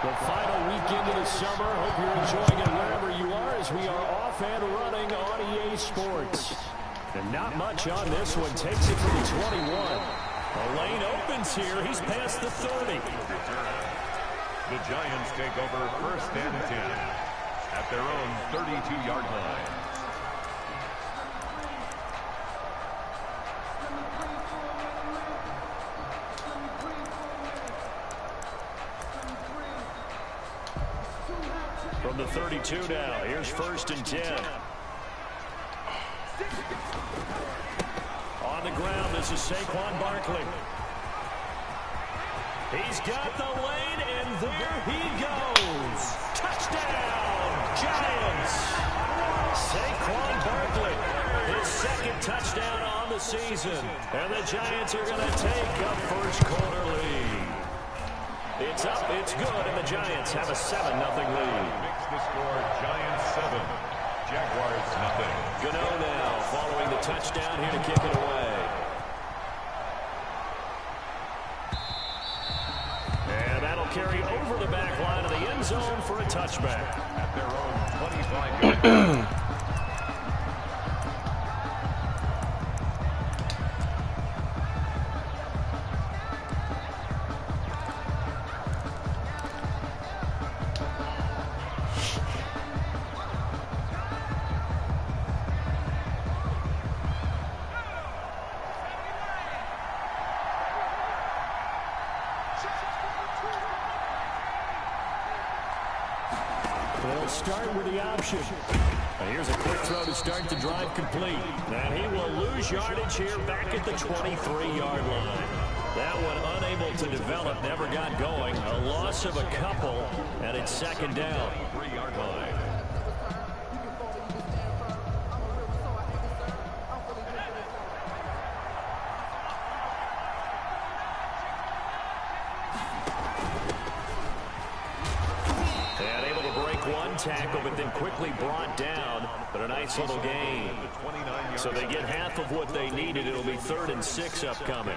The final weekend of the summer. Hope you're enjoying it wherever you are as we are off and running on EA Sports. And not much on this one. Takes it for the 21. The lane opens here. He's past the 30. The Giants take over 1st and 10 at their own 32-yard line. From the 32 now, here's 1st and 10. On the ground, this is Saquon Barkley. He's got the lane, and there he goes. Touchdown, Giants. Saquon Barkley, his 2nd touchdown on the season. And the Giants are going to take a first quarter lead. It's up, it's good, and the Giants have a 7-0 lead. Makes the score Giants 7, Jaguars nothing. Gano now following the touchdown here to kick it away. And that'll carry over the back line of the end zone for a touchback. At their own 25-yard line. They'll start with the option. And here's a quick throw to start the drive complete. And he will lose yardage here back at the 23-yard line. That one unable to develop, never got going. A loss of a couple, and it's 2nd down. 3-yard line. Tackle, but then quickly brought down, but a nice little gain. So they get half of what they needed. It'll be 3rd and 6 upcoming.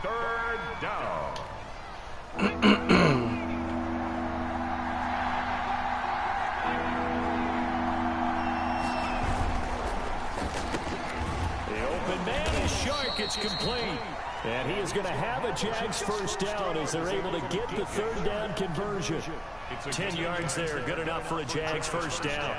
3rd down. The open man is Shark. It's complete. And he is going to have a Jags first down as they're able to get the 3rd down conversion. 10 yards there, good enough for a Jags first down.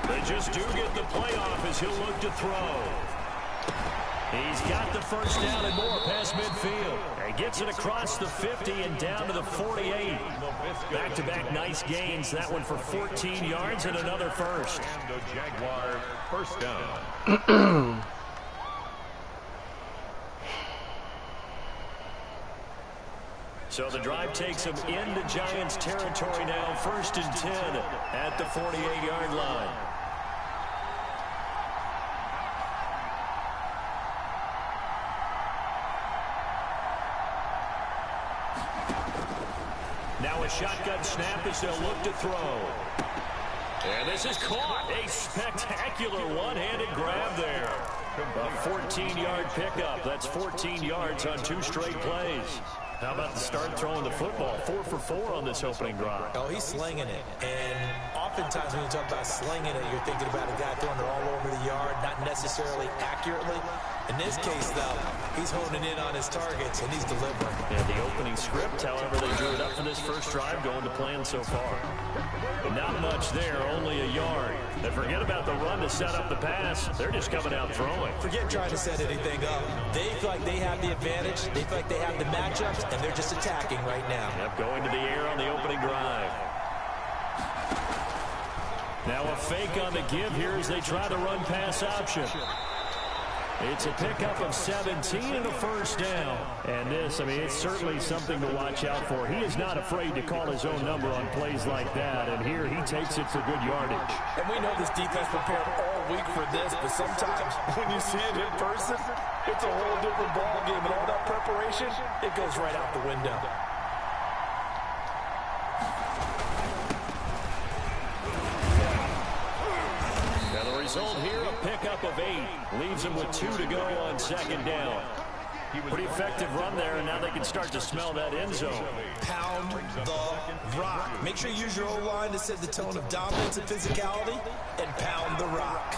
They just do get the playoff as he'll look to throw. He's got the first down and more past midfield. He gets it across the 50 and down to the 48. Back-to-back nice gains. That one for 14 yards and another first. And the Jaguar first down. So the drive takes him into Giants territory now. 1st and 10 at the 48-yard line. Now a shotgun snap as they'll look to throw. And this is caught. A spectacular one-handed grab there. A 14-yard pickup. That's 14 yards on 2 straight plays. How about the start throwing the football? 4 for 4 on this opening drive. Oh, he's slinging it. And oftentimes when you talk about slinging it, you're thinking about a guy throwing it all over the yard, not necessarily accurately. In this case, though, he's honing in on his targets, and he's delivering. Yeah, the opening script, however, they drew it up for this first drive, going to plan so far. Not much there, only a yard. They forget about the run to set up the pass. They're just coming out throwing. Forget trying to set anything up. They feel like they have the advantage. They feel like they have the matchups, and they're just attacking right now. Yep, going to the air on the opening drive. Now a fake on the give here as they try the run pass option. It's a pickup of 17 and a first down. And this, I mean, it's certainly something to watch out for. He is not afraid to call his own number on plays like that. And here he takes it for good yardage. And we know this defense prepared all week for this, but sometimes when you see it in person, it's a whole different ballgame. And all that preparation, it goes right out the window. Result here, a pickup of 8. Leaves him with 2 to go on second down. Pretty effective run there, and now they can start to smell that end zone. Pound the rock. Make sure you use your O-line to set the tone of dominance and physicality, and pound the rock.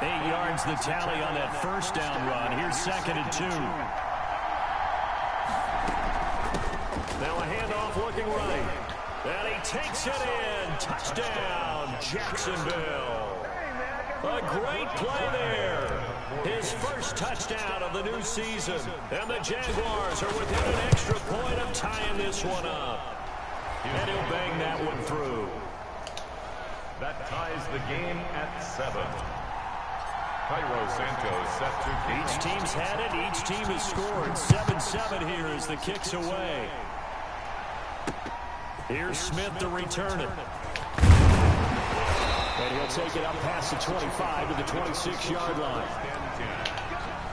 8 yards the tally on that first down run. Here's 2nd and 2. Now a handoff looking right. And he takes it in. Touchdown, Jacksonville. A great play there. His first touchdown of the new season. And the Jaguars are within an extra point of tying this one up. And he'll bang that one through. That ties the game at 7. Cairo Santos set to kick. Each team's had it. Each team has scored. 7-7 here as the kick's away. Here's Smith to return it. And he'll take it up past the 25 to the 26-yard line.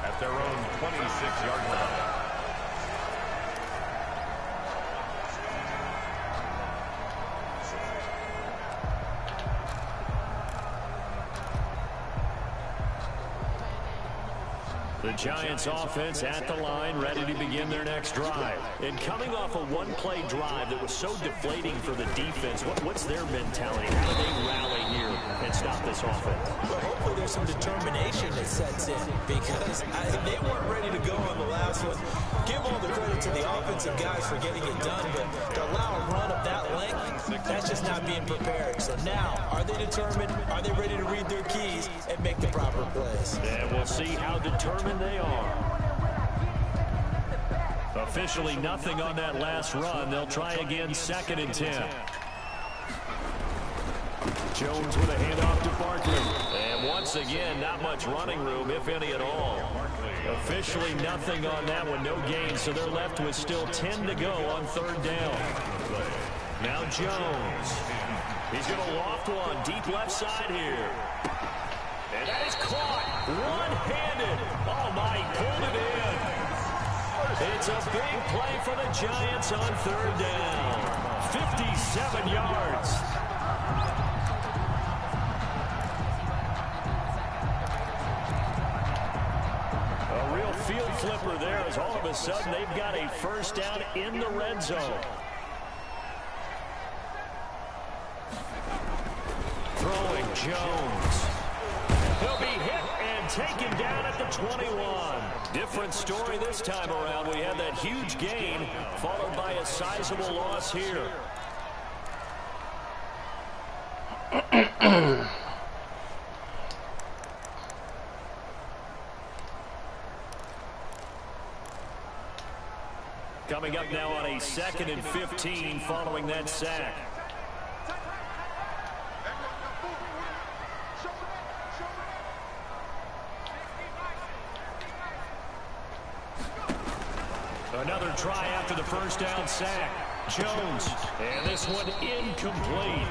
At their own 26-yard line. The Giants offense at the line, ready to begin their next drive. And coming off a one-play drive that was so deflating for the defense, what's their mentality? How do they rally here and stop this offense? Well, hopefully there's some determination that sets in, because they weren't ready to go on the last one. Give all the credit to the offensive guys for getting it done, but to allow a run of that length, that's just not being prepared. So now, are they determined? Are they ready to read their keys and make the proper plays? And we'll see how determined they are. Officially nothing on that last run. They'll try again, 2nd and 10. Jones with a handoff to Barkley. And once again, not much running room, if any at all. Officially nothing on that one, no gain, so they're left with still 10 to go on 3rd down. Now Jones. He's going to loft one, deep left side here. And that is caught, one-handed. Oh, my, he pulled it in. It's a big play for the Giants on 3rd down. 57 yards. A real field flipper there, as all of a sudden they've got a first down in the red zone. Throwing Jones. He'll be hit and taken down at the 21. Different story this time around. We had that huge gain followed by a sizable loss here. Coming up now on a 2nd and 15 following that sack. Another try after the first down sack. Jones, and this one incomplete.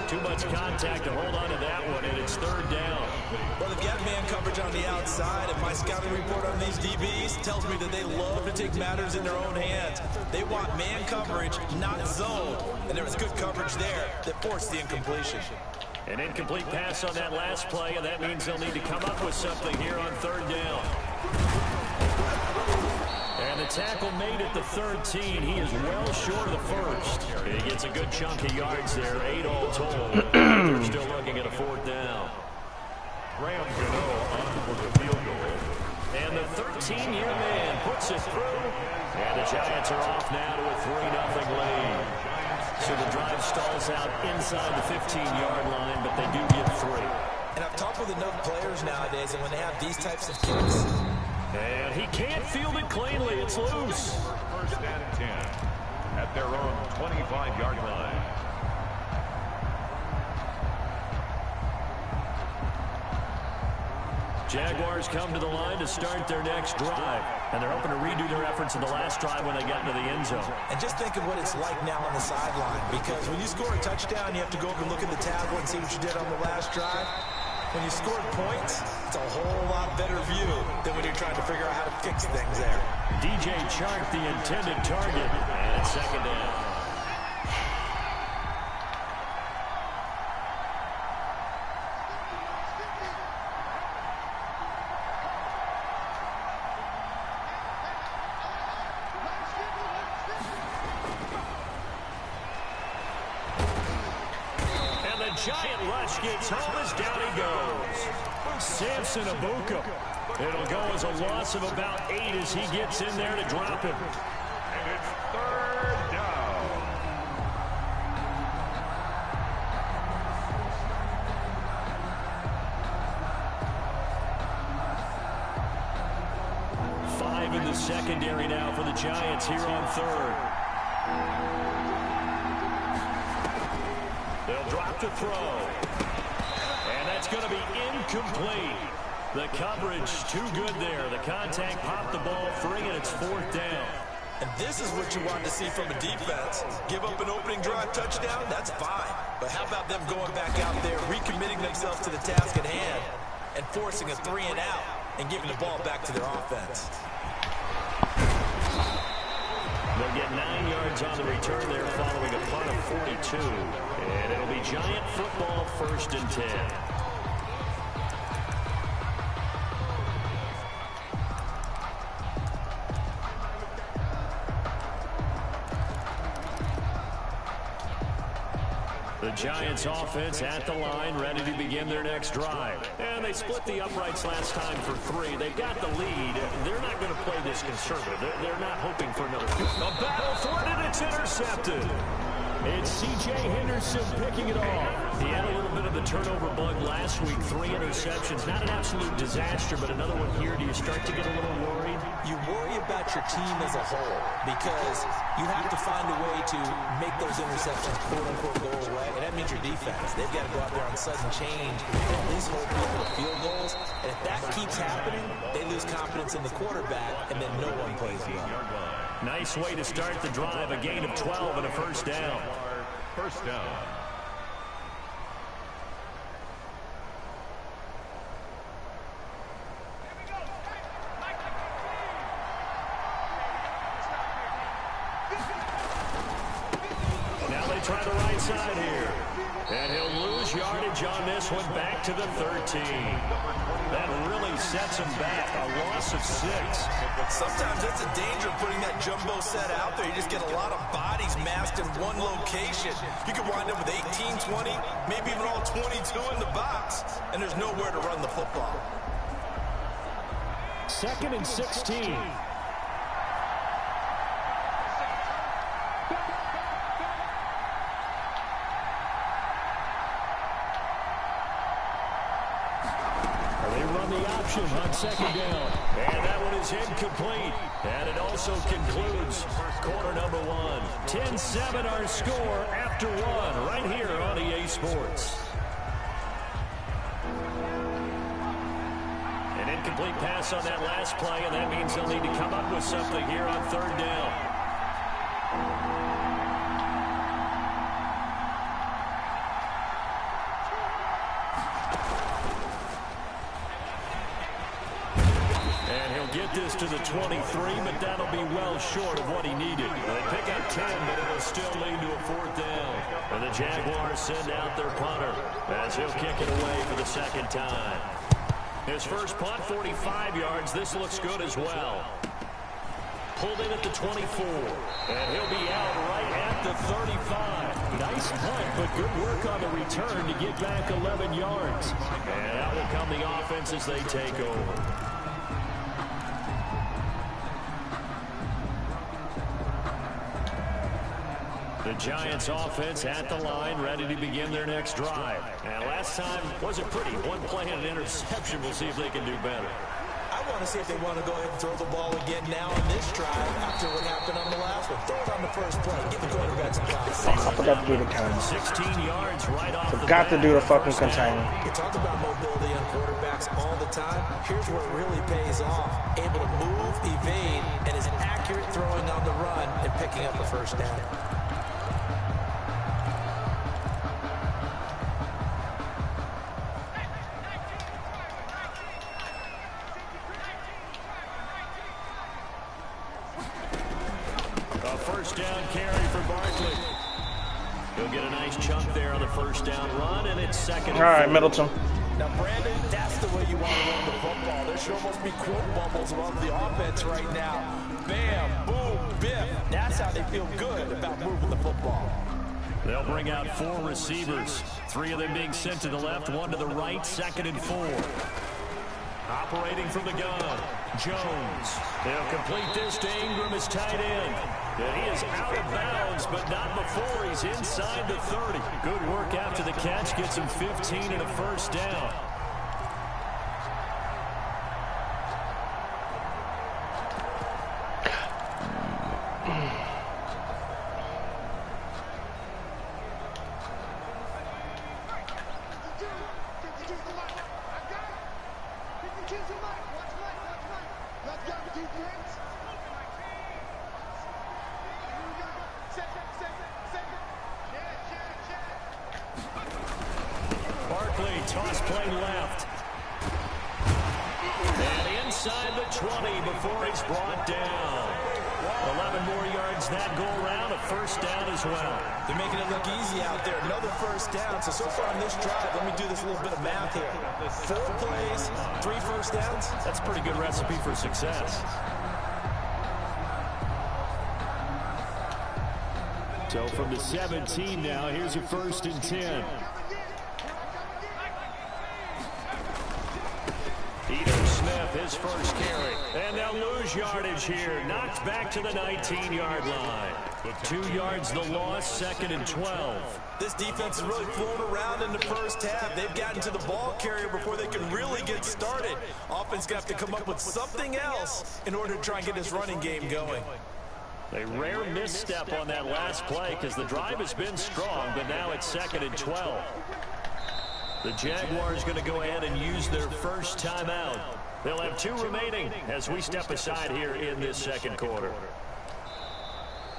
Too much contact to hold on to that one, and it's 3rd down. Well, they've got man coverage on the outside, and my scouting report on these DBs tells me that they love to take matters in their own hands. They want man coverage, not zone, and there was good coverage there that forced the incompletion. An incomplete pass on that last play, and that means they'll need to come up with something here on 3rd down. And the tackle made at the 13. He is well short of the first. He gets a good chunk of yards there, 8 all told. They're still looking at a 4th down. Graham Gano on for the field goal. And the 13-year man puts it through. And the Giants are off now to a 3-0 lead. So the drive stalls out inside the 15-yard line, but they do get 3. And I've talked with enough players nowadays, and when they have these types of kicks, and he can't field it cleanly. It's loose. 1st and 10 at their own 25-yard line. Jaguars come to the line to start their next drive. And they're hoping to redo their efforts in the last drive when they got into the end zone. And just think of what it's like now on the sideline. Because when you score a touchdown, you have to go over and look at the tablet and see what you did on the last drive. When you scored points, it's a whole lot better view than when you're trying to figure out how to fix things there. DJ Chark, the intended target. And it's second down. Giant rush gets home as down he goes. Samson Abuka. It'll go as a loss of about 8 as he gets in there to drop him. And it's third down. Five in the secondary now for the Giants here on third. They'll drop to throw. And that's going to be incomplete. The coverage too good there. The contact popped the ball free, and it's fourth down. And this is what you want to see from a defense. Give up an opening drive touchdown, that's fine. But how about them going back out there, recommitting themselves to the task at hand, and forcing a 3 and out, and giving the ball back to their offense. They'll get 9 yards on the return there following a punt of 42. And it'll be Giant football, 1st and 10. The Giants offense at the line, ready to begin their next drive. And they split the uprights last time for 3. They've got the lead. They're not going to play this conservative. They're not hoping for another. A battle for it, and it's intercepted. It's C.J. Henderson picking it off. He had a little bit of the turnover bug last week. 3 interceptions. Not an absolute disaster, but another one here. Do you start to get a little worried? You worry about your team as a whole because you have to find a way to make those interceptions quote-unquote go away. And that means your defense. They've got to go out there on sudden change and at least hold people to field goals. And if that keeps happening, they lose confidence in the quarterback, and then no one plays well. Nice way to start the drive. A gain of 12 and a first down. First down. Now they try the right side here. And he'll lose yardage on this one, back to the 13. That really sets him back. A loss of 6. Sometimes that's a danger putting that jumbo set out there. You just get a lot of bodies massed in one location. You could wind up with 18, 20, maybe even all 22 in the box. And there's nowhere to run the football. 2nd and 16. On 2nd down. And that one is incomplete. And it also concludes quarter number 1. 10-7 our score after 1 right here on EA Sports. An incomplete pass on that last play, and that means they'll need to come up with something here on 3rd down. Get this to the 23, but that'll be well short of what he needed. They pick up 10, but it'll still lead to a 4th down. And the Jaguars send out their punter as he'll kick it away for the 2nd time. His first punt, 45 yards. This looks good as well. Pulled in at the 24, and he'll be out right at the 35. Nice punt, but good work on the return to get back 11 yards. And out will come the offense as they take over. The Giants offense at the line, ready to begin their next drive. And last time wasn't pretty. One play and an interception. We'll see if they can do better. I want to see if they want to go ahead and throw the ball again now on this drive after what happened on the last one. Throw it on on the first play. Give the quarterback some props. I forgot to do the container. 16 yards right off Forgot to do the fucking container. We talk about mobility on quarterbacks all the time. Here's where it really pays off. Able to move, evade, and is accurate throwing on the run and picking up a first down. A first down carry for Barkley. He'll get a nice chunk there on the first down run, and it's second. All right, Middleton. Now, Brandon, that's the way you want to run the football. There should almost be quote bubbles above the offense right now. Bam, boom, biff. That's how they feel good about moving the football. They'll bring out 4 receivers. 3 of them being sent to the left, 1 to the right, 2nd and 4. Operating from the gun, Jones. They'll complete this to Ingram as tight end. And he is out of bounds, but not before he's inside the 30. Good work after the catch. Gets him 15 and a first down. Toss play left. And inside the 20 before he's brought down. 11 more yards that go around, a first down as well. They're making it look easy out there. Another first down. So far on this drive, let me do this little bit of math here. 4 plays, 3 first downs. That's a pretty good recipe for success. So from the 17 now, here's a 1st and 10. Smith, his first carry. And they'll lose yardage here. Knocked back to the 19-yard line. 2 yards the loss, 2nd and 12. This defense is really flown around in the first half. They've gotten to the ball carrier before they can really get started. Offense got to come up with something else in order to try and get this running game going. A rare misstep on that last play because the drive has been strong, but now it's 2nd and 12. The Jaguars going to go ahead and use their first timeout. They'll have 2 remaining as we step aside here in this second quarter.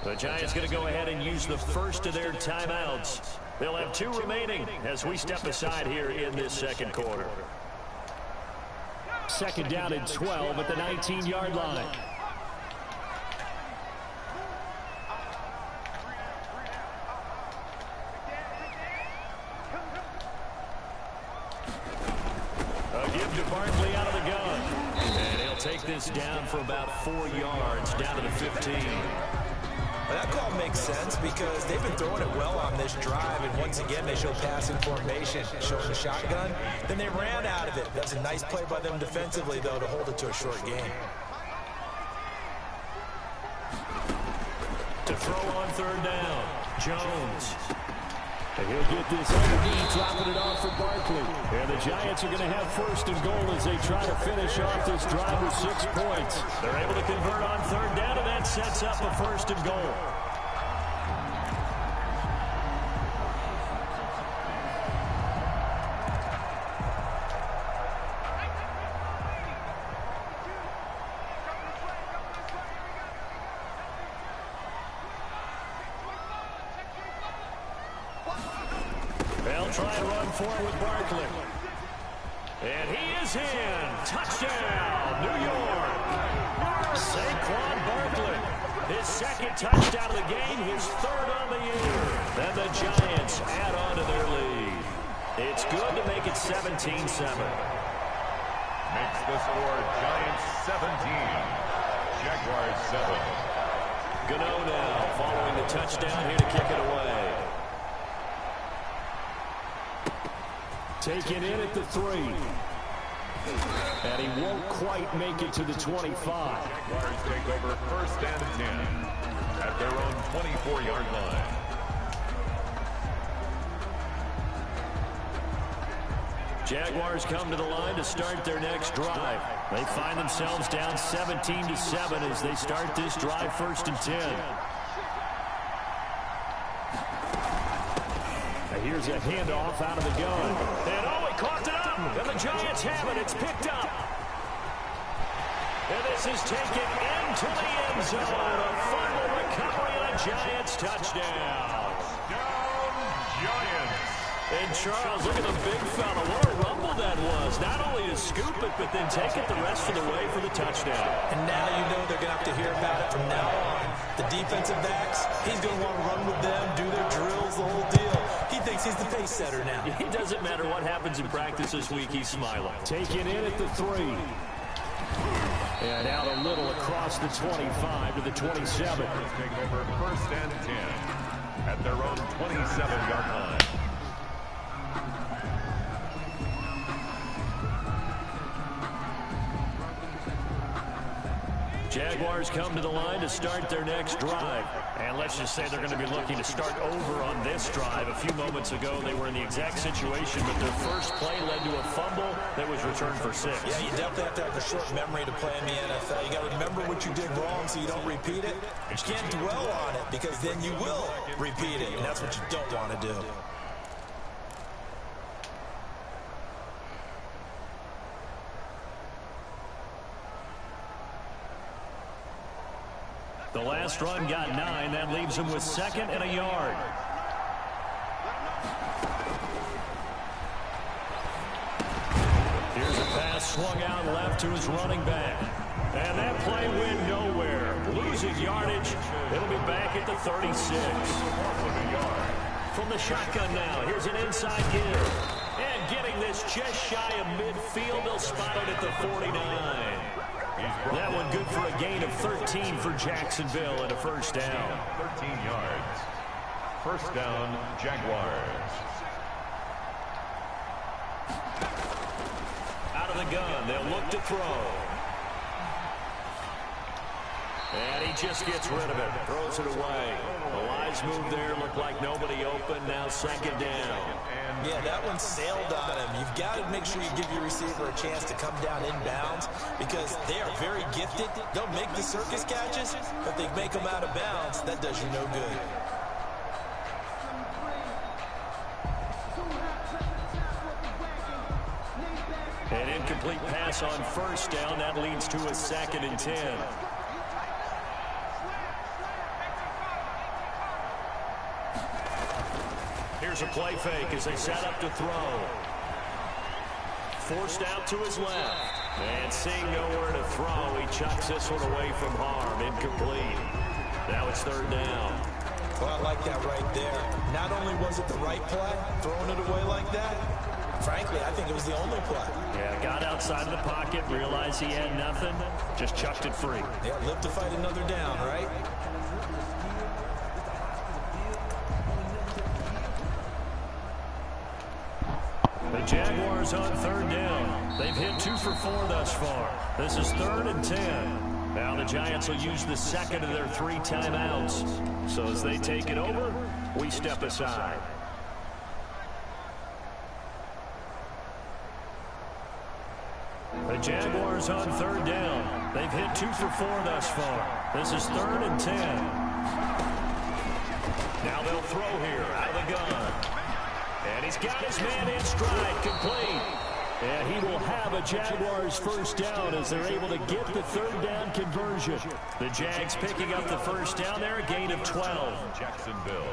The Giants going to go ahead and use the first of their timeouts. They'll have 2 remaining as we step aside here in this second quarter. 2nd down and 12 at the 19-yard line. To Barkley out of the gun. And he'll take this down for about 4 yards, down to the 15. Well, that call makes sense because they've been throwing it well on this drive, and once again they show passing formation, showing the shotgun. Then they ran out of it. That's a nice play by them defensively, though, to hold it to a short game. To throw on 3rd down, Jones. And he'll get this underneath, dropping it off for Barkley. And the Giants are going to have 1st and goal as they try to finish off this drive with 6 points. They're able to convert on 3rd down, and that sets up a 1st and goal. They'll try and run forward with Barkley. And he is in. Touchdown, New York. Saquon Barkley. His 2nd touchdown of the game, his 3rd on the year. Then the Giants add on to their lead. It's good to make it 17-7. Makes the score Giants 17, Jaguars 7. Gano now following the touchdown here to kick it away. Taken in at the 3. And he won't quite make it to the 25. Jaguars take over 1st and 10 at their own 24-yard line. Jaguars come to the line to start their next drive. They find themselves down 17-7 as they start this drive 1st and 10. And here's a handoff out of the gun. And oh, he caught it up. And the Giants have it. It's picked up. And this is taken into the end zone. A fumble recovery and a Giants touchdown. Down, Giants. And Charles, look at the big fella. What a rumble that was. Not only to scoop it, but then take it the rest of the way for the touchdown. And now you know they're going to have to hear about it from now on. The defensive backs, he's going to want to run with them, do their drills, the whole deal. He thinks he's the pace setter now. It doesn't matter what happens in practice this week, he's smiling. Taken in at the 3. And out a little across the 25 to the 27. Take over 1st and 10 at their own 27-yard line. Jaguars come to the line to start their next drive. And let's just say they're going to be looking to start over on this drive. A few moments ago, they were in the exact situation, but their first play led to a fumble that was returned for 6. Yeah, you definitely have to have a short memory to play in the NFL. You got to remember what you did wrong so you don't repeat it. But you can't dwell on it because then you will repeat it, and that's what you don't want to do. The last run got 9. That leaves him with 2nd and a yard. Here's a pass swung out left to his running back. And that play went nowhere. Losing yardage. It'll be back at the 36. From the shotgun now. Here's an inside give. And getting this just shy of midfield. They'll spot it at the 49. That one good for a gain of 13 for Jacksonville and a first down. 13 yards. First down, Jaguars. Out of the gun, they'll look to throw. And he just gets rid of it, throws it away. A wise move there, looked like nobody open, now 2nd down. Yeah, that one sailed on him. You've got to make sure you give your receiver a chance to come down inbounds because they are very gifted. They'll make the circus catches, but they make them out of bounds. That does you no good. An incomplete pass on first down. That leads to a 2nd and 10. Here's a play fake as they set up to throw. Forced out to his left. And seeing nowhere to throw, he chucks this one away from harm. Incomplete. Now it's 3rd down. Well, I like that right there. Not only was it the right play, throwing it away like that, frankly, I think it was the only play. Yeah, got outside of the pocket, realized he had nothing, just chucked it free. Yeah, live to fight another down, right? The Jaguars on 3rd down. They've hit 2 for 4 thus far. This is 3rd and 10. Now the Giants will use the 2nd of their 3 timeouts. So as they take it over, we step aside. The Jaguars on 3rd down. They've hit 2 for 4 thus far. This is 3rd and 10. Now they'll throw here out of the gun. And he's got his man in stride, complete. And he will have a Jaguars first down as they're able to get the 3rd down conversion. The Jags picking up the first down there, a gain of 12. Jacksonville.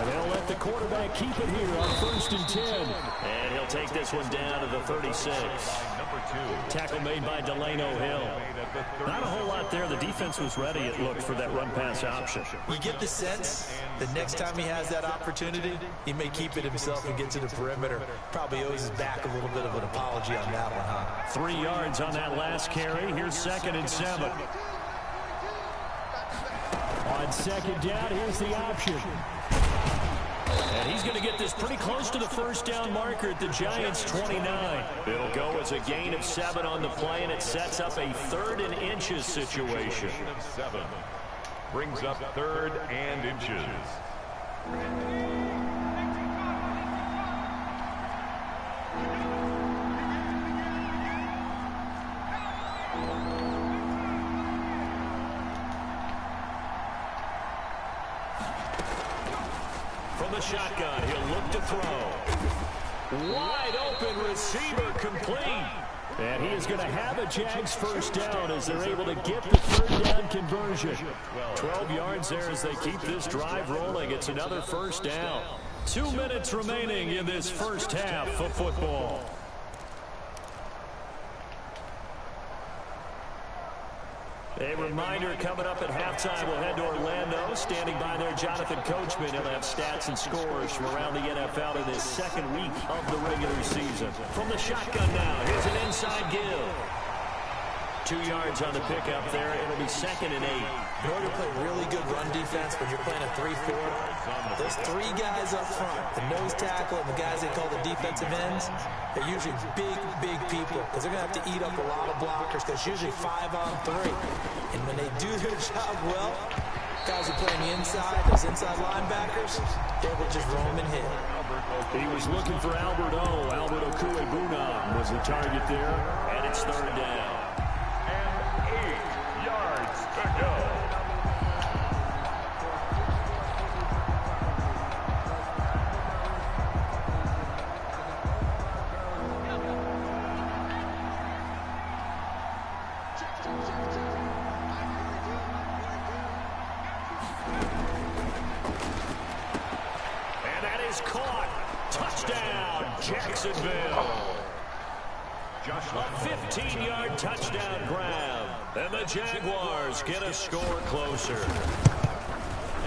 They'll let the quarterback keep it here on 1st and 10. And he'll take this one down to the 36. Tackle made by Delano Hill. Not a whole lot there. The defense was ready, it looked, for that run-pass option. You get the sense that next time he has that opportunity, he may keep it himself and get to the perimeter. Probably owes his back a little bit of an apology on that one, huh? 3 yards on that last carry. Here's 2nd and 7. On 2nd down, here's the option. And he's going to get this pretty close to the first down marker at the Giants' 29. It'll go as a gain of 7 on the play, and it sets up a 3rd and inches situation. 7 brings up 3rd and inches. From the shotgun, he'll look to throw. Wide open receiver complete. And he is going to have a Jags first down as they're able to get the 3rd down conversion. 12 yards there as they keep this drive rolling. It's another first down. 2 minutes remaining in this first half of football. A reminder, coming up at halftime, we'll head to Orlando. Standing by there, Jonathan Coachman. He'll have stats and scores from around the NFL in this second week of the regular season. From the shotgun now, here's an inside give. 2 yards on the pickup there. It'll be 2nd and 8. In order to play really good run defense when you're playing a 3-4, there's 3 guys up front, the nose tackle and the guys they call the defensive ends. They're usually big people because they're going to have to eat up a lot of blockers because usually 5 on 3. And when they do their job well, guys who play on the inside, those inside linebackers, they will just roam and hit. He was looking for Albert Okuegbunam was the target there, and it's 3rd down. 8 yards to go. And that is caught. Touchdown, Jacksonville. A 15-yard touchdown grab. And the Jaguars get a score closer.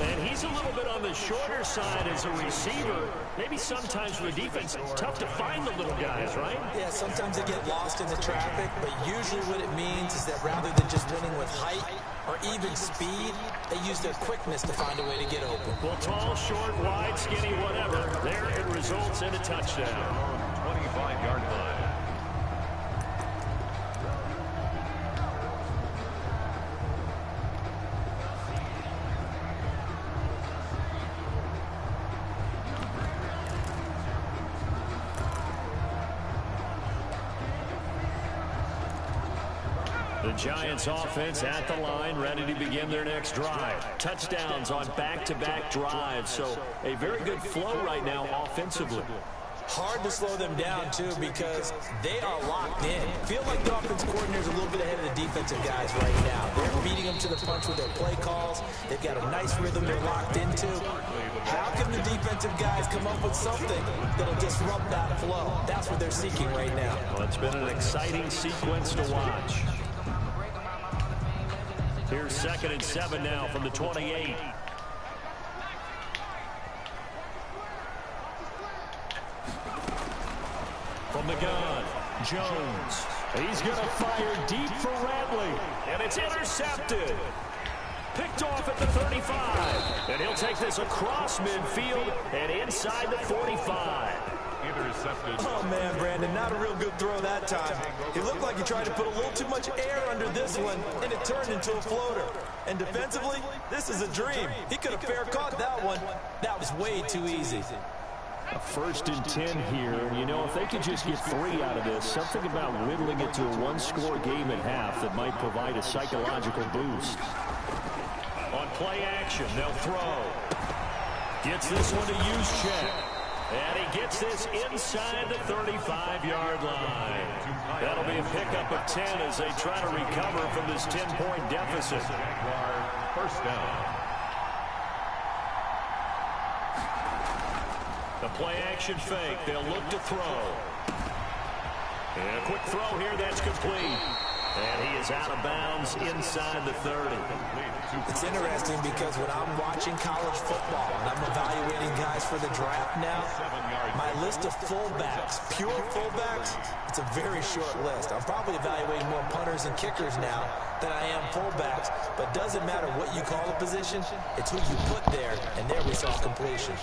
And he's a little bit on the shorter side as a receiver. Maybe sometimes for the defense, tough to find the little guys, right? Yeah, sometimes they get lost in the traffic, but usually what it means is that rather than just winning with height or even speed, they use their quickness to find a way to get open. Well, tall, short, wide, skinny, whatever, there it results in a touchdown. 25-yard line. The Giants offense at the line, ready to begin their next drive. Touchdowns on back-to-back drives, so a very good flow right now offensively. Hard to slow them down, too, because they are locked in. Feel like the offense coordinator is a little bit ahead of the defensive guys right now. They're beating them to the punch with their play calls. They've got a nice rhythm they're locked into. How can the defensive guys come up with something that'll disrupt that flow? That's what they're seeking right now. Well, it's been an exciting sequence to watch. Here's 2nd and 7 now from the 28. From the gun, Jones. He's going to fire deep for Radley. And it's intercepted. Picked off at the 35. And he'll take this across midfield and inside the 45. Intercepted. Oh, man, Brandon, not a real good throw that time. He looked like he tried to put a little too much air under this one, and it turned into a floater. And defensively, this is a dream. He could have fair caught that one. That was way too easy. A 1st and 10 here. You know, if they could just get 3 out of this, something about whittling it to a one-score game at half that might provide a psychological boost. On play action, they'll throw. Gets this one to use check. And he gets this inside the 35-yard line. That'll be a pickup of 10 as they try to recover from this 10-point deficit. First down. The play-action fake. They'll look to throw. And a quick throw here. That's complete. And he is out of bounds inside the 30. It's interesting because when I'm watching college football and I'm evaluating guys for the draft now, my list of fullbacks, pure fullbacks, it's a very short list. I'm probably evaluating more punters and kickers now than I am fullbacks, but it doesn't matter what you call a position, it's who you put there, and there we saw completion.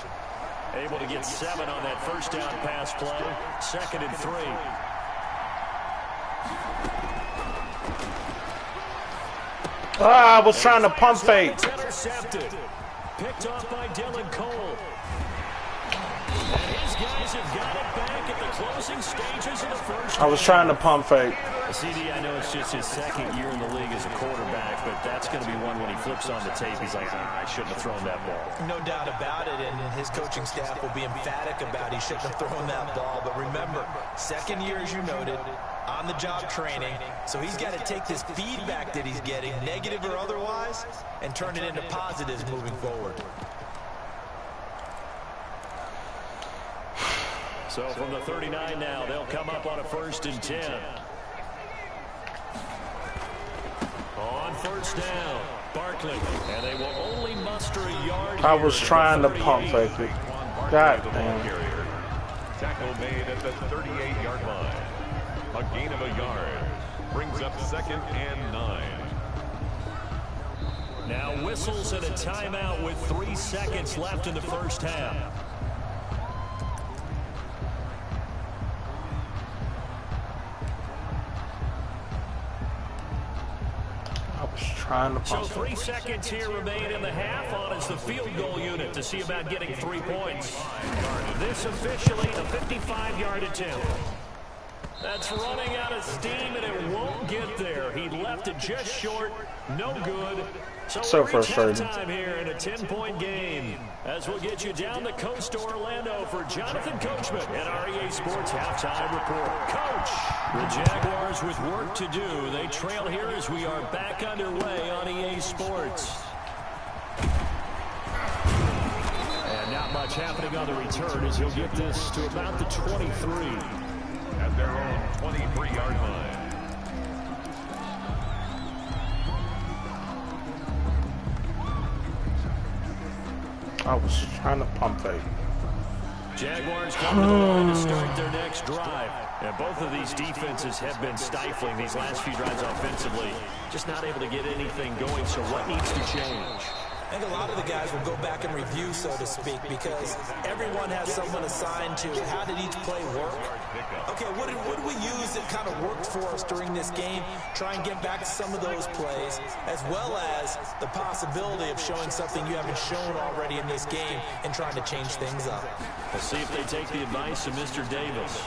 Able to get 7 on that first down pass play. 2nd and 3. Ah, I was trying to pump fake. Intercepted. Picked off by Dylan Cole. And his guys have got it back at the closing stages of the first. I was trying to pump fake. CD, I know it's just his 2nd year in the league as a quarterback, but that's going to be one when he flips on the tape, he's like, I shouldn't have thrown that ball. No doubt about it, and his coaching staff will be emphatic about he shouldn't have thrown that ball. But remember, 2nd year, as you noted, on-the-job training, so he's got to take this feedback that he's getting, negative or otherwise, and turn it into positives moving forward. So from the 39 now, they'll come up on a 1st and 10. On 1st down, Barkley, and they will only muster a yard. I was trying to pump fake it. God damn. Tackle made at the 38-yard line. A gain of a yard brings up 2nd and 9. Now whistles and a timeout with 3 seconds left in the first half. Trying to pump. So 3 seconds here remain in the half on as the field goal unit to see about getting 3 points. This officially a 55-yard attempt. That's running out of steam, and it won't get there. He left it just short. No good. So frustrating. Time here in a 10-point game. As we'll get you down the coast to Orlando for Jonathan Coachman and our EA Sports Halftime Report. Coach, the Jaguars with work to do. They trail here as we are back underway on EA Sports. And not much happening on the return as he'll get this to about the 23. At their own 23-yard line. I was trying to pump fake. Jaguars come to the line to start their next drive. And both of these defenses have been stifling these last few drives offensively. Just not able to get anything going, so what needs to change? I think a lot of the guys will go back and review, so to speak, because everyone has someone assigned to how did each play work. Okay, what did we use that kind of worked for us during this game? Try and get back to some of those plays, as well as the possibility of showing something you haven't shown already in this game and trying to change things up. We'll see if they take the advice of Mr. Davis.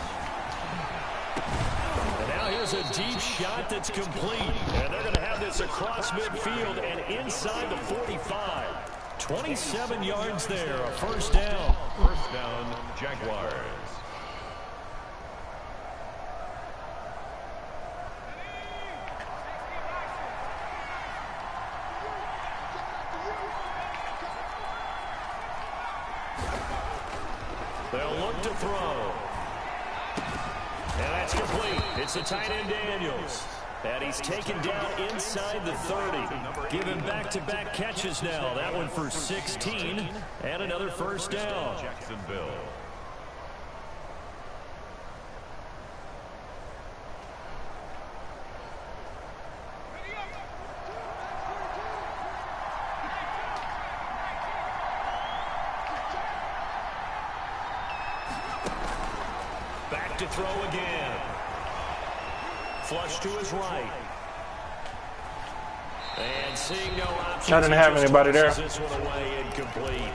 And now here's a deep shot that's complete. And they're going to have this across midfield and inside the 45. 27 yards there, a 1st down. 1st down, Jaguars. They'll look to throw. And that's complete. It's the tight end Daniels. And he's taken down inside the 30. Given back-to-back catches now. That one for 16. And another 1st down. Jacksonville. Back to throw again. Flush to his right. And seeing no options. I didn't have anybody there. This one away, incomplete.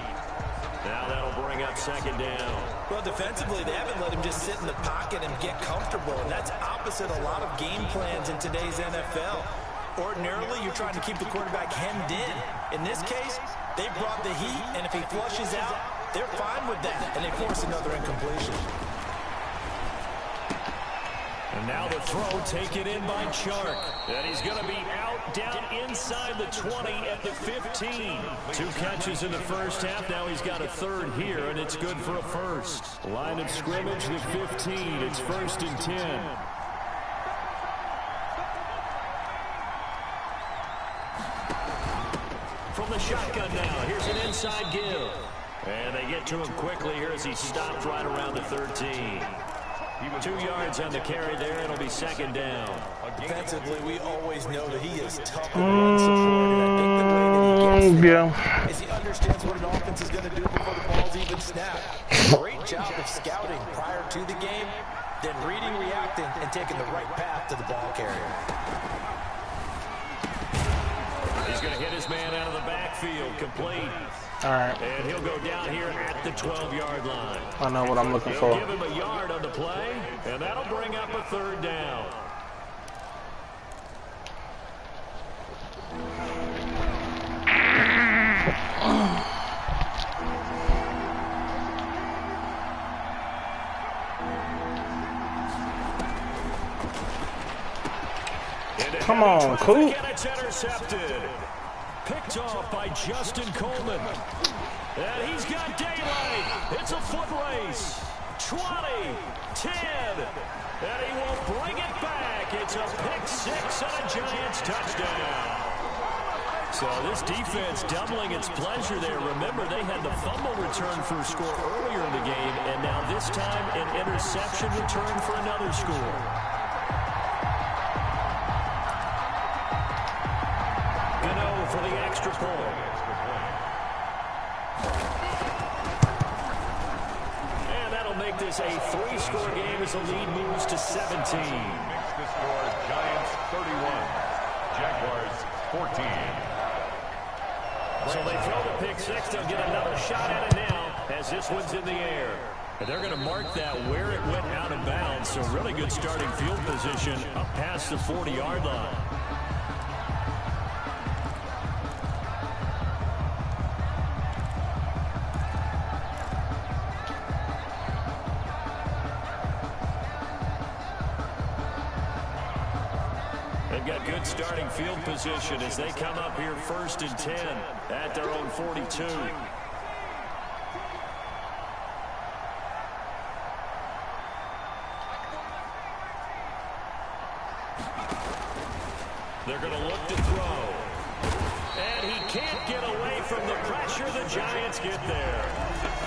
Now that'll bring up 2nd down. Well, defensively, they haven't let him just sit in the pocket and get comfortable, and that's opposite a lot of game plans in today's NFL. Ordinarily, you're trying to keep the quarterback hemmed in. In this case, they brought the heat, and if he flushes out, they're fine with that, and they force another incompletion. And now the throw taken in by Chark. And he's going to be out down inside the 20 at the 15. 2 catches in the first half. Now he's got a 3rd here, and it's good for a 1st. Line of scrimmage, the 15. It's 1st and 10. From the shotgun now, here's an inside give. And they get to him quickly here as he stopped right around the 13. 2 yards on the carry there. It'll be 2nd down. Defensively, we always know that he is tough in run support, and I think the way that he gets there is he understands what an offense is going to do before the ball's even snapped. Great job of scouting prior to the game, then reading, reacting, and taking the right path to the ball carrier. He's going to hit his man out of the backfield, complete. All right. And he'll go down here at the 12-yard line. I know what I'm looking They'll for. give him a yard on the play, and that'll bring up a third down. Come on, Coop. And it's intercepted. Picked off by Justin Coleman. And he's got daylight. It's a foot race. 20, 10. And he will bring it back. It's a pick six and a Giants touchdown. So this defense doubling its pleasure there. Remember, they had the fumble return for a score earlier in the game, and now this time an interception return for another score. Gano for the extra point. And that'll make this a three-score game as the lead moves to 17. Makes the score Giants 31, Jaguars 14. So they throw the pick six. They'll get another shot at it now as this one's in the air. And they're going to mark that where it went out of bounds. So really good starting field position up past the 40-yard line. They've got good starting field position as they come up here 1st and 10 at their own 42. They're going to look to throw. And he can't get away from the pressure. The Giants get there.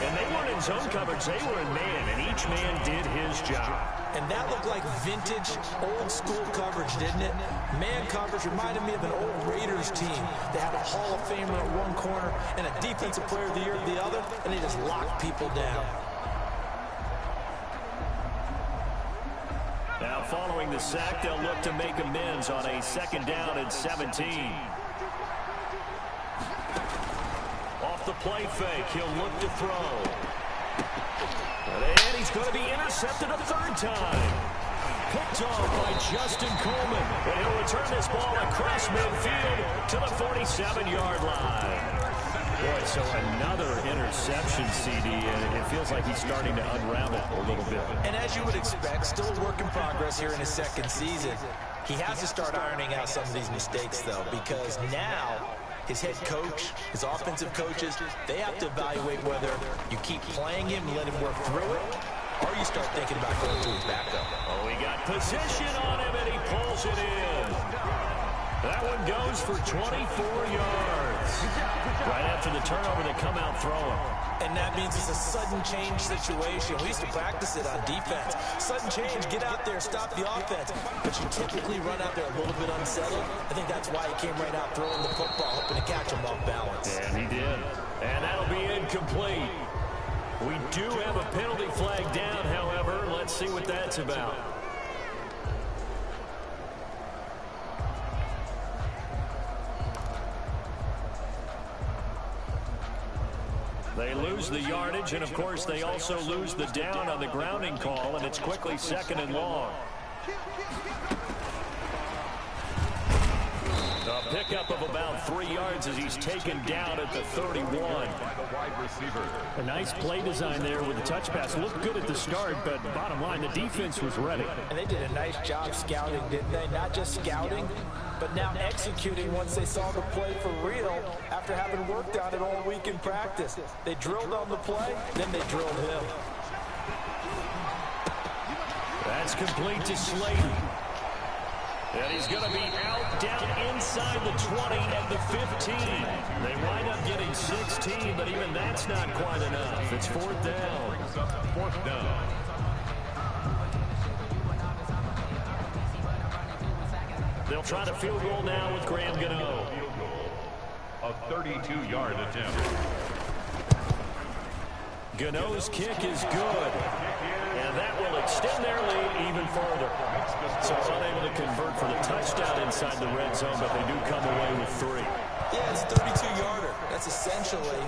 And they weren't in zone coverage. They were in man, and each man did his job. And that looked like vintage, old-school coverage, didn't it? Man coverage reminded me of an old Raiders team. They had a Hall of Famer at one corner and a Defensive Player of the Year at the other, and they just locked people down. Now, following the sack, they'll look to make amends on a 2nd down and 17. Off the play fake, he'll look to throw. And he's going to be intercepted a 3rd time. Picked off by Justin Coleman. And he'll return this ball across midfield to the 47-yard line. Boy, so another interception, CD, and it feels like he's starting to unravel a little bit. And as you would expect, still a work in progress here in his 2nd season. He has to start ironing out some of these mistakes, though, because now his head coach, his offensive coaches, they have to evaluate whether you keep playing him and let him work through it, or you start thinking about going to his backup. Oh, he got position on him, and he pulls it in. That one goes for 24 yards. Right after the turnover, they come out throwing. And that means it's a sudden change situation. We used to practice it on defense. Sudden change, get out there, stop the offense. But you typically run out there a little bit unsettled. I think that's why he came right out throwing the football, hoping to catch him off balance. And he did. And that'll be incomplete. We do have a penalty flag down, however. Let's see what that's about. They lose the yardage, and of course they also lose the down on the grounding call, and it's quickly 2nd and long. A pickup of about 3 yards as he's taken down at the 31. A nice play design there with the touch pass. Looked good at the start, but bottom line, the defense was ready. And they did a nice job scouting, didn't they? Not just scouting, but now executing once they saw the play for real after having worked on it all week in practice. They drilled on the play, then they drilled him. That's complete to Slayton. And he's going to be out down inside the 20 and the 15. They wind up getting 16, but even that's not quite enough. It's 4th down. 4th down. They'll try to field goal now with Graham Gano. Field goal, a 32-yard attempt. Gano's kick is good. And that will extend their lead even further. So unable to convert for the touchdown inside the red zone, but they do come away with 3. Yeah, it's a 32-yarder. That's essentially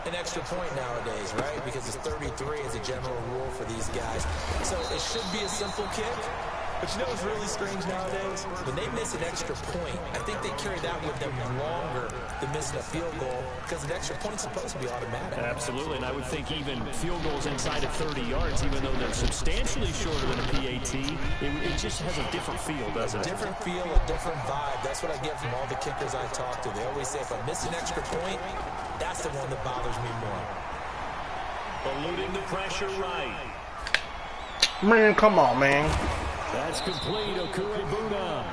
an extra point nowadays, right? Because it's 33 as a general rule for these guys. So it should be a simple kick. But you know what's really strange nowadays? When they miss an extra point, I think they carry that with them longer than missing a field goal because an extra point's supposed to be automatic. Absolutely, and I would think even field goals inside of 30 yards, even though they're substantially shorter than a PAT, it just has a different feel, doesn't it? Different feel, a different vibe. That's what I get from all the kickers I talk to. They always say, if I miss an extra point, that's the one that bothers me more. Eluding the pressure right. Man, come on, man. That's complete, Okurebuna.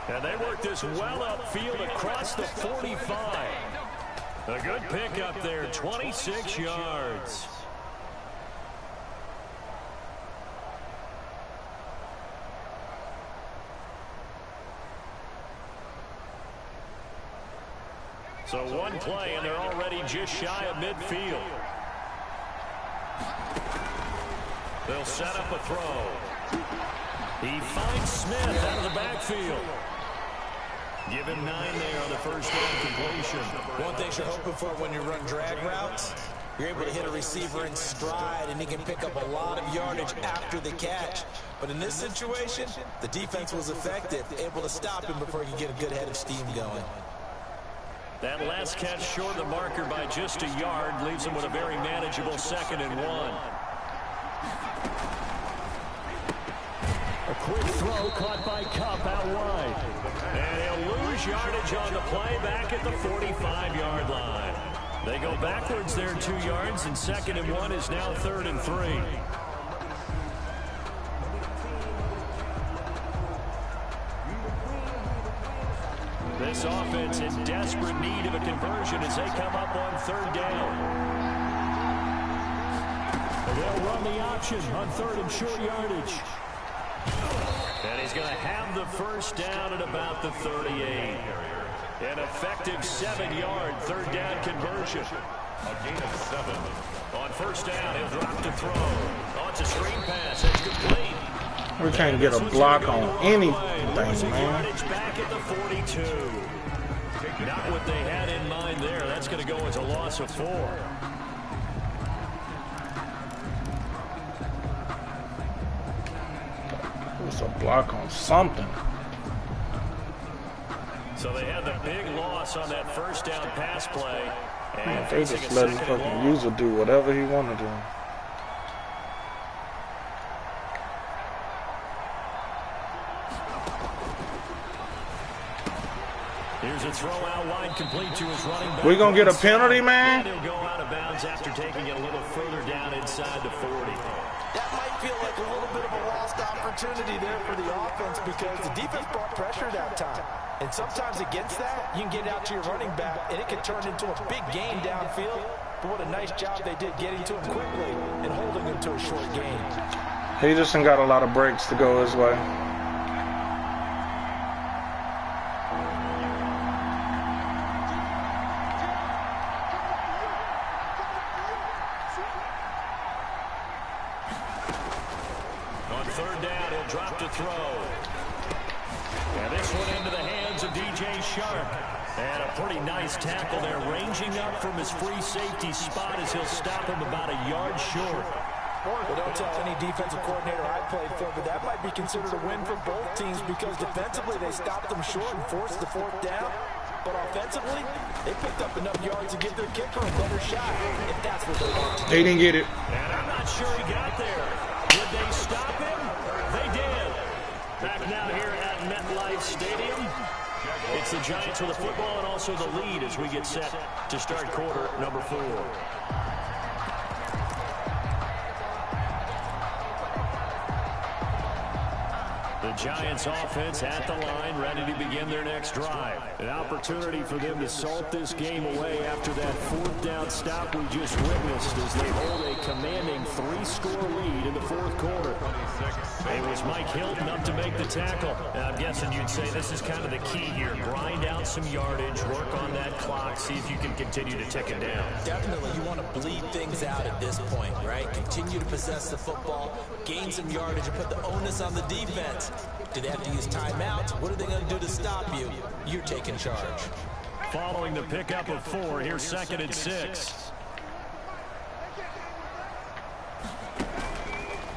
And they work this well upfield across the 45. A good pick up there, 26 yards. So one play, and they're already just shy of midfield. They'll set up a throw. He finds Smith out of the backfield. Give him 9 there on the first down completion. One thing you're hoping for when you run drag routes, you're able to hit a receiver in stride, and he can pick up a lot of yardage after the catch. But in this situation, the defense was effective, able to stop him before he could get a good head of steam going. That last catch short of the marker by just a yard leaves him with a very manageable 2nd and 1. A quick throw caught by Cup out wide. And he'll lose yardage on the play back at the 45-yard line. They go backwards there 2 yards, and 2nd and 1 is now 3rd and 3. This offense in desperate need of a conversion as they come up on 3rd down. They'll run the option on 3rd and short yardage. And he's going to have the first down at about the 38. An effective 7-yard 3rd down conversion. A gain of 7. On 1st down, he'll drop to throw. Oh, it's a screen pass. It's complete. We can't get a block on anything, man. Back at the 42. Not what they had in mind there. That's going to go as a loss of 4. It's a block on something. So they had the big loss on that 1st down pass play. And They just let him fucking user do whatever he want to do. Here's a throw out wide, complete to his running back. We gonna get a penalty, man? He'll go out of bounds after taking it a little further down inside the 40. That might feel like a little bit of a lost opportunity there for the offense because the defense brought pressure that time. And sometimes against that, you can get out to your running back, and it can turn into a big gain downfield. But what a nice job they did getting to him quickly and holding him to a short gain. He just ain't got a lot of breaks to go his way. On 3rd down, he'll drop to throw. And this one into the hands of DJ Shark. And a pretty nice tackle there, ranging up from his free safety spot as he'll stop him about a yard short. Well, don't tell any defensive coordinator I played for, but that might be considered a win for both teams because defensively they stopped them short and forced the 4th down. But offensively, they picked up enough yards to give their kicker a better shot, if that's what they want to do. They didn't get it. And I'm not sure he got there. Did they stop him? They did. Back now here at MetLife Stadium. It's the Giants with the football and also the lead as we get set to start quarter number 4. The Giants offense at the line, ready to begin their next drive. An opportunity for them to salt this game away after that 4th down stop we just witnessed as they hold a commanding 3-score lead in the 4th quarter. It was Mike Hilton up to make the tackle. I'm guessing you'd say this is kind of the key here. Grind out some yardage, work on that clock, see if you can continue to tick it down. Definitely, you want to bleed things out at this point, right? Continue to possess the football, gain some yardage, and put the onus on the defense. Do they have to use timeouts? What are they going to do to stop you? You're taking charge. Following the pickup of 4, here's 2nd and 6.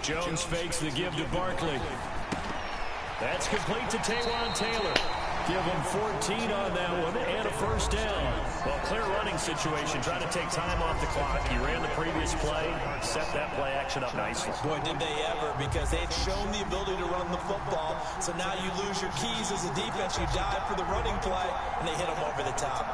Jones fakes the give to Barkley. That's complete to Taywan Taylor. Give him 14 on that one and a 1st down. Well, clear running situation. Trying to take time off the clock. He ran the previous play, set that play action up nicely. Boy, did they ever, because they had shown the ability to run the football. So now you lose your keys as a defense. You dive for the running play, and they hit him over the top.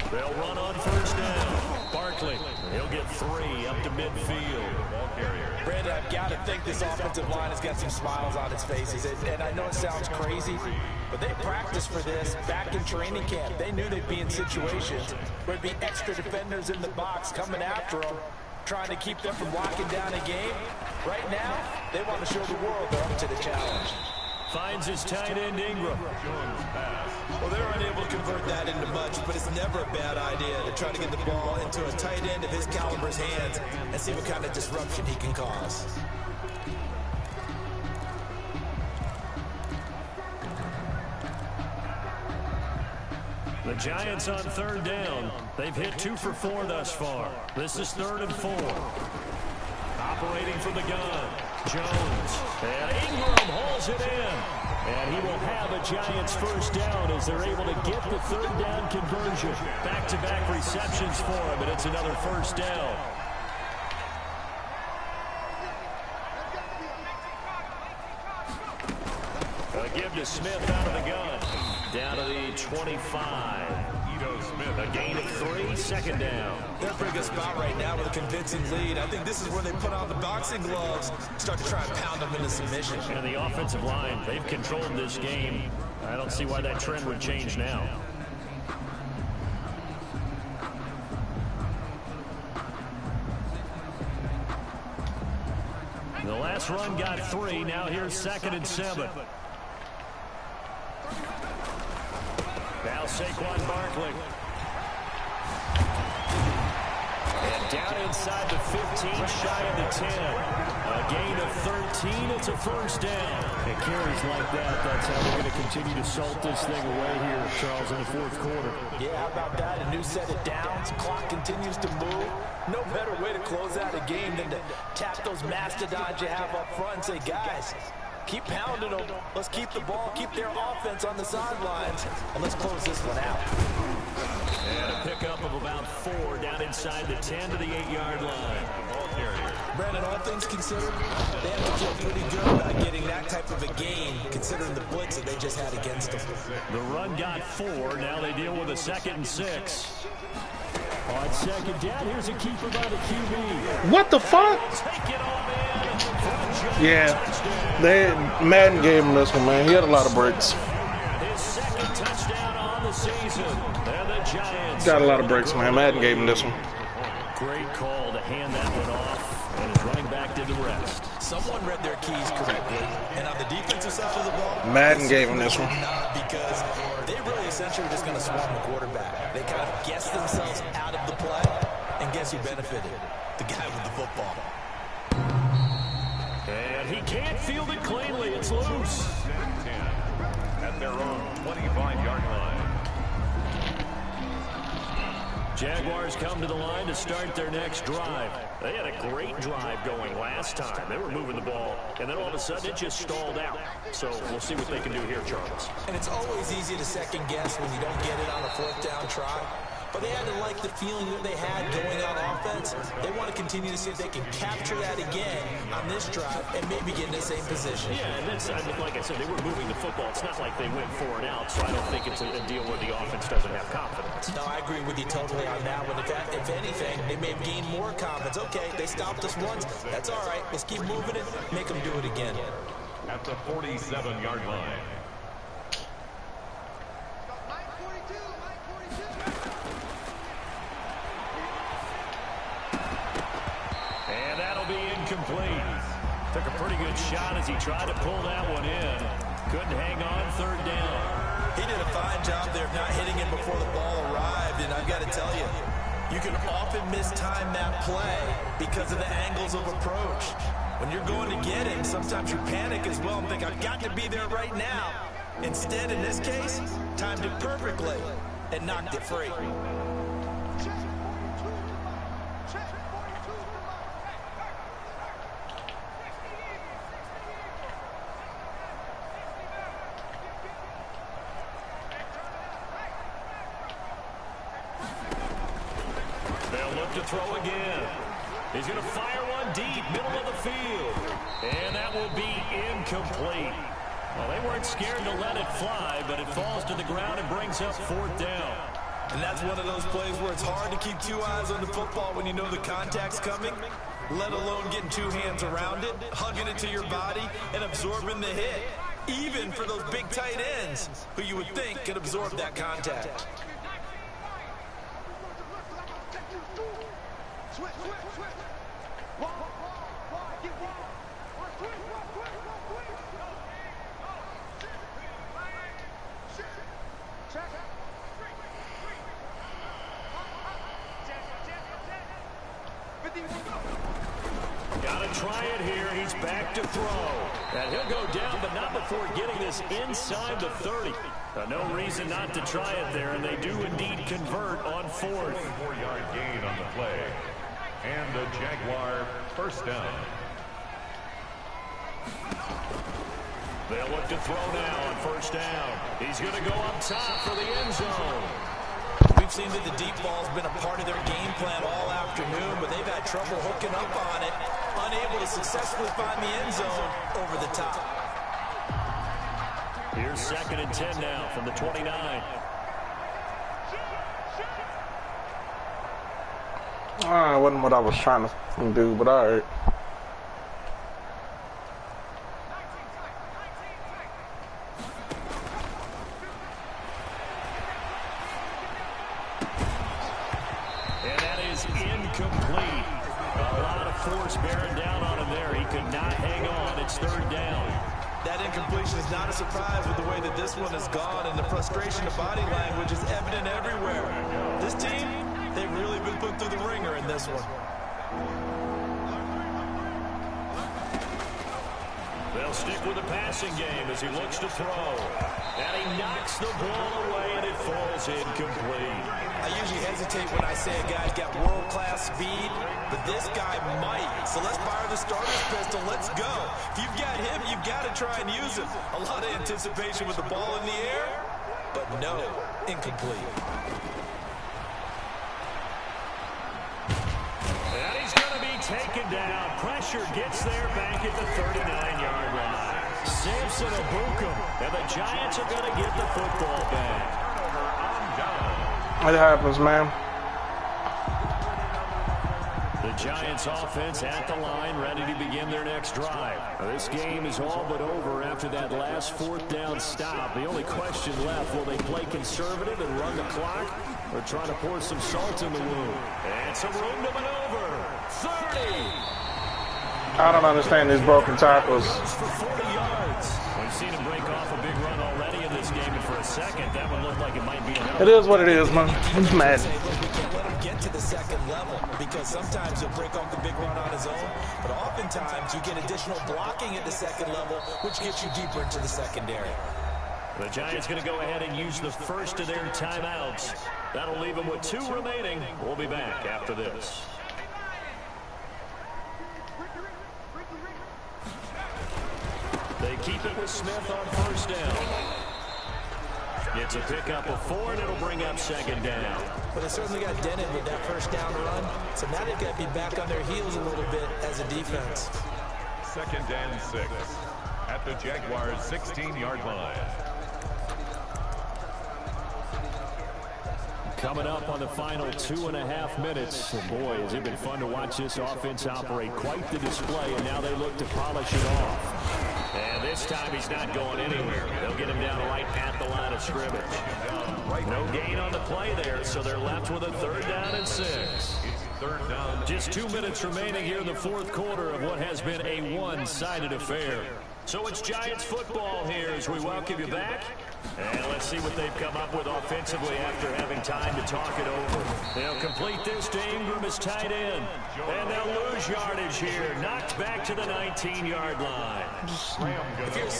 They'll run on 1st down. Barkley, he'll get 3 up to midfield. Brandon, I've got to think this offensive line has got some smiles on its faces. And I know it sounds crazy, but they practiced for this back in training camp. They knew they'd be in situations where there'd be extra defenders in the box coming after them, trying to keep them from locking down a game. Right now, they want to show the world they're up to the challenge. Finds his tight end Ingram. Well, they're unable to convert that into much, but it's never a bad idea to try to get the ball into a tight end of his caliber's hands and see what kind of disruption he can cause. The Giants on 3rd down. They've hit 2 for 4 thus far. This is 3rd and 4. Operating from the gun. Jones. And Ingram hauls it in. And he will have a Giants 1st down as they're able to get the 3rd down conversion. Back-to-back receptions for him, and it's another 1st down. A give to Smith out of the gun. Down to the 25. Smith, a gain of 3, 2nd down. They're in a pretty good spot right now with a convincing lead. I think this is where they put on the boxing gloves, start to try and pound them into submission. And the offensive line, they've controlled this game. I don't see why that trend would change now. The last run got 3. Now here's 2nd and 7. Now Saquon Barkley. And down inside the 15, shy of the 10. A gain of 13, it's a 1st down. It carries like that. That's how they're going to continue to salt this thing away here, Charles, in the 4th quarter. Yeah, how about that? A new set of downs. Clock continues to move. No better way to close out a game than to tap those mastodons you have up front and say, guys, keep pounding them. Let's keep the ball, keep their offense on the sidelines, and let's close this one out. And a pickup of about 4 down inside the 10 to the 8-yard line. Brandon, all things considered, they have to feel pretty good about getting that type of a gain, considering the blitz that they just had against them. The run got 4. Now they deal with a 2nd and 6. On 2nd down, here's a keeper by the QB. What the fuck? Yeah, Madden gave him this one, man. He had a lot of breaks. His 2nd touchdown on the season. And the Giants got a lot of breaks, man. Madden gave him this one. Great call to hand that one off, and his running back did the rest. Someone read their keys correctly, and on the defensive side of the ball, Madden gave him this one. Because they really essentially were just going to swarm the quarterback. They kind of guessed themselves out of the play, and guess who benefited? The guy with the football. And he can't field it cleanly. It's loose. 10 at their own 25-yard line. Jaguars come to the line to start their next drive. They had a great drive going last time. They were moving the ball, and then all of a sudden it just stalled out. So we'll see what they can do here, Charles. And it's always easy to second guess when you don't get it on a 4th down try. But they had to like the feeling that they had going on offense. points. They want to continue to see if they can capture that again on this drive and maybe get in the same position. Yeah, and that's, I mean, like I said, they were moving the football. It's not like they went 4 and out, so I don't think it's a deal where the offense doesn't have confidence. No, I agree with you totally on that one. If anything, they may have gained more confidence. Okay, they stopped us once. That's all right. Let's keep moving it. Make them do it again. At the 47-yard line. And that'll be incomplete. Took a pretty good shot as he tried to pull that one in. Couldn't hang on 3rd down. He did a fine job there of not hitting it before the ball arrived, and I've got to tell you, you can often mistime that play because of the angles of approach. When you're going to get him, sometimes you panic as well and think, I've got to be there right now. Instead, in this case, timed it perfectly and knocked it free. They'll look to throw again. He's going to fire one deep, middle of the field. And that will be incomplete. Well, they weren't scared to let it fly, but it falls to the ground and brings up 4th down. And that's one of those plays where it's hard to keep 2 eyes on the football when you know the contact's coming, let alone getting 2 hands around it, hugging it to your body, and absorbing the hit, even for those big tight ends who you would think could absorb that contact. Got to try it here. He's back to throw. And he'll go down, but not before getting this inside the 30. No reason not to try it there, and they do indeed convert on 4th. 4-yard gain on the play. And the Jaguar 1st down. They'll look to throw now on 1st down. He's going to go up top for the end zone. We've seen that the deep ball's been a part of their game plan all afternoon, but they've had trouble hooking up on it, unable to successfully find the end zone over the top. Here's 2nd and 10 now from the 29. It wasn't what I was trying to do, but all right. And that is incomplete. A lot of force bearing down on him there. He could not hang on. It's 3rd down. That incompletion is not a surprise with the way that this one has gone, and the frustration of body language is evident everywhere. This team, they've really been put through the ringer in this one. They'll stick with the passing game as he looks to throw. And he knocks the ball away, and it falls incomplete. I usually hesitate when I say a guy's got world-class speed, but this guy might. So let's fire the starter's pistol. Let's go. If you've got him, you've got to try and use him. A lot of anticipation with the ball in the air, but no, incomplete. And he's going to be taken down. Pressure gets there back at the 39-yard line. Samson Abukum, and the Giants are going to get the football back. It happens, man. The Giants offense at the line, ready to begin their next drive. Now, this game is all but over after that last 4th down stop. The only question left, will they play conservative and run the clock, or try to pour some salt in the wound? And some room to maneuver. 30. I don't understand these broken tackles. For 40 yards. We've seen him break off a big run already in this game, and for a second, that one looked like it might be enough. It is what it is, man. He's mad. We can't let him get to the 2nd level because sometimes he'll break off the big run on his own, but oftentimes you get additional blocking at the 2nd level, which gets you deeper into the secondary. The Giants going to go ahead and use the first of their timeouts. That'll leave them with 2 remaining. We'll be back after this. They keep it with Smith on 1st down. It's a pickup of 4, and it'll bring up second down. Well, they certainly got dented with that first down run, so now they've got to be back on their heels a little bit as a defense. 2nd and 6 at the Jaguars' 16-yard line. Coming up on the final 2.5 minutes. And boy, has it been fun to watch this offense operate. Quite the display, and now they look to polish it off. And this time he's not going anywhere. They'll get him down right at the line of scrimmage. No gain on the play there, so they're left with a 3rd down and 6. It's 3rd down. Just 2 minutes remaining here in the 4th quarter of what has been a one-sided affair. So it's Giants football here as we welcome you back. And let's see what they've come up with offensively after having time to talk it over. They'll complete this to Ingram as tight end. And they'll lose yardage here. Knocked back to the 19-yard line.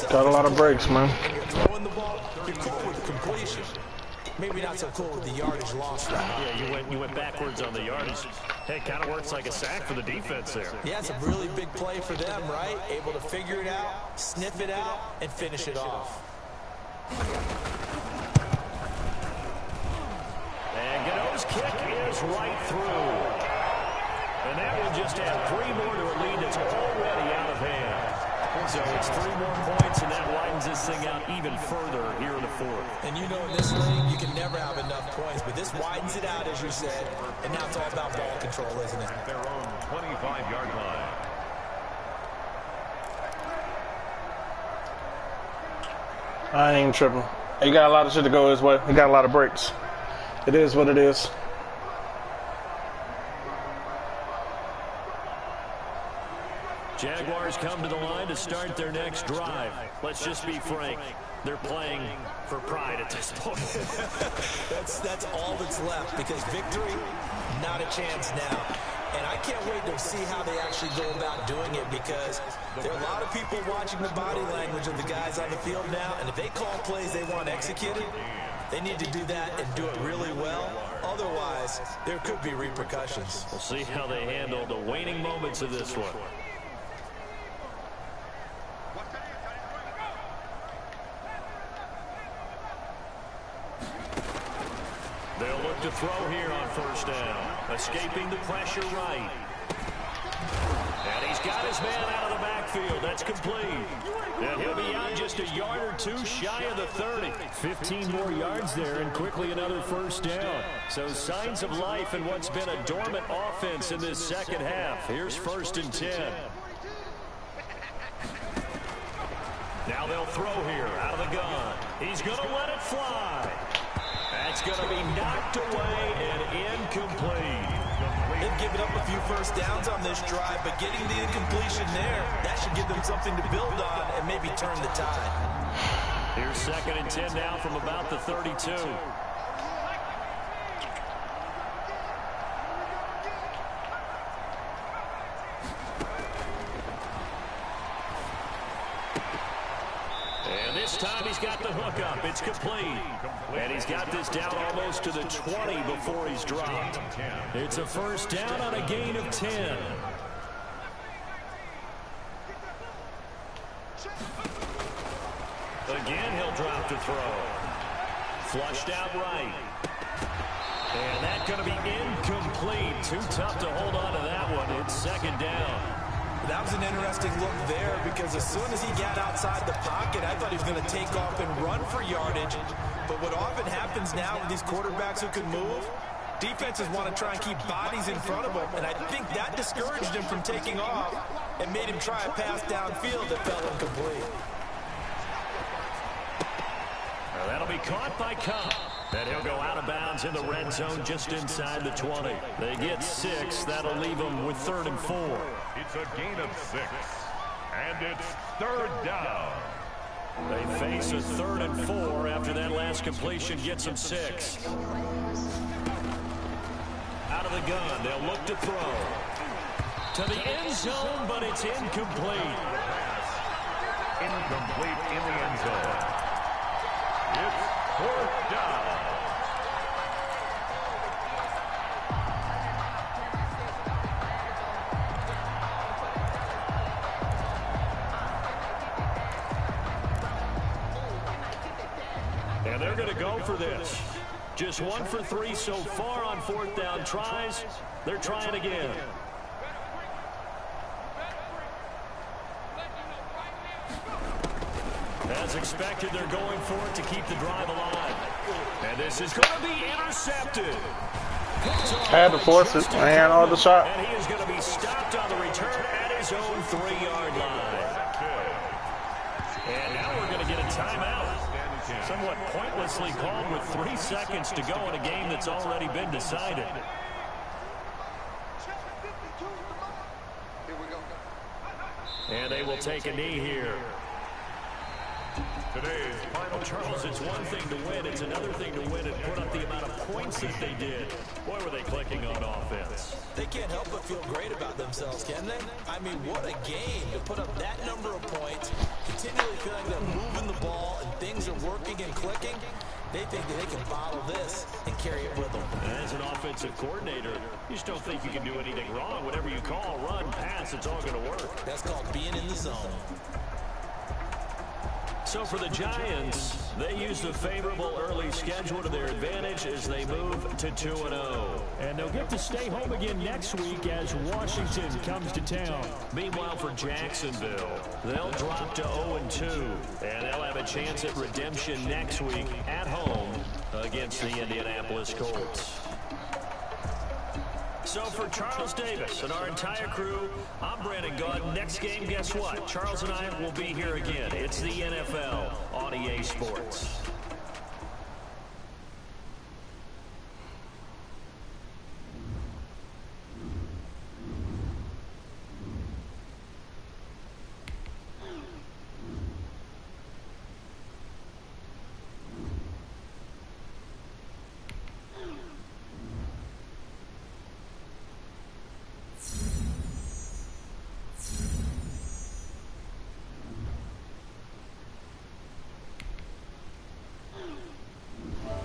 Got a lot of breaks, man. You're throwing the ball, you're cool with the completion. Maybe not so cool with the yardage loss. Yeah, you went backwards on the yardage. Hey, kind of works like a sack for the defense there. Yeah, it's a really big play for them, right? Able to figure it out, sniff it out, and finish it off. And Gano's kick is right through. And that will just add 3 more to a lead that's already out of hand. So it's 3 more points, and that widens this thing out even further here in the 4th. And you know in this league, you can never have enough points, but this widens it out, as you said, and now it's all about ball control, isn't it? Their own 25-yard line. I ain't tripping. He got a lot of shit to go his way. He got a lot of breaks. It is what it is. Jaguars come to the line to start their next drive. Let's just be frank. They're playing for pride at this point. That's all that's left, because victory, not a chance now. And I can't wait to see how they actually go about doing it, because there are a lot of people watching the body language of the guys on the field now, and if they call plays they want executed, they need to do that and do it really well. Otherwise, there could be repercussions. We'll see how they handle the waning moments of this one. They'll look to throw here on 1st down. Escaping the pressure right. And he's got his man out of the backfield. That's complete. And he'll be out just a yard or 2 shy of the 30. 15 more yards there, and quickly another 1st down. So signs of life in what's been a dormant offense in this 2nd half. Here's 1st and 10. Now they'll throw here out of the gun. He's going to let it fly. That's going to be knocked away and incomplete. They've given up a few 1st downs on this drive, but getting the incompletion there, that should give them something to build on and maybe turn the tide. Here's 2nd and 10 now from about the 32. And this time he's got the hook up. It's complete. And he's got this down almost to the 20 before he's dropped. It's a 1st down on a gain of 10. Again, he'll drop to throw. Flushed out right. And that's going to be incomplete. Too tough to hold on to that one. It's 2nd down. That was an interesting look there, because as soon as he got outside the pocket, I thought he was going to take off and run for yardage. But what often happens now with these quarterbacks who can move, defenses want to try and keep bodies in front of them, and I think that discouraged him from taking off and made him try a pass downfield that fell incomplete. Well, that'll be caught by Cup. And he'll go out of bounds in the red zone just inside the 20. They get 6. That'll leave them with 3rd and 4. It's a gain of 6. And it's 3rd down. They face a 3rd and 4 after that last completion gets them 6. Out of the gun, they'll look to throw. To the end zone, but it's incomplete. Incomplete in the end zone. It's 4th down. And they're going to go for this. Just 1 for 3 so far on 4th down tries. They're trying again. As expected, they're going for it to keep the drive alive. And this is going to be intercepted. Had to force it. Man, all the shot. And he is going to be stopped on the return at his own 3-yard line. And now we're going to get a timeout. Somewhat pointlessly called with 3 seconds to go in a game that's already been decided. And they will take a knee here. Today's final Charles, it's one thing to win. It's another thing to win and put up the amount of points that they did. Boy, were they clicking on offense. They can't help but feel great about themselves, can they? I mean, what a game to put up that number of points, continually feeling they're moving the ball and things are working and clicking. They think that they can bottle this and carry it with them. And as an offensive coordinator, you just don't think you can do anything wrong. Whatever you call, run, pass, it's all going to work. That's called being in the zone. So for the Giants, they use the favorable early schedule to their advantage as they move to 2-0. And they'll get to stay home again next week as Washington comes to town. Meanwhile, for Jacksonville, they'll drop to 0-2, and they'll have a chance at redemption next week at home against the Indianapolis Colts. So for Charles Davis and our entire crew, I'm Brandon Gaudin. Next game, guess what? Charles and I will be here again. It's the NFL on EA Sports.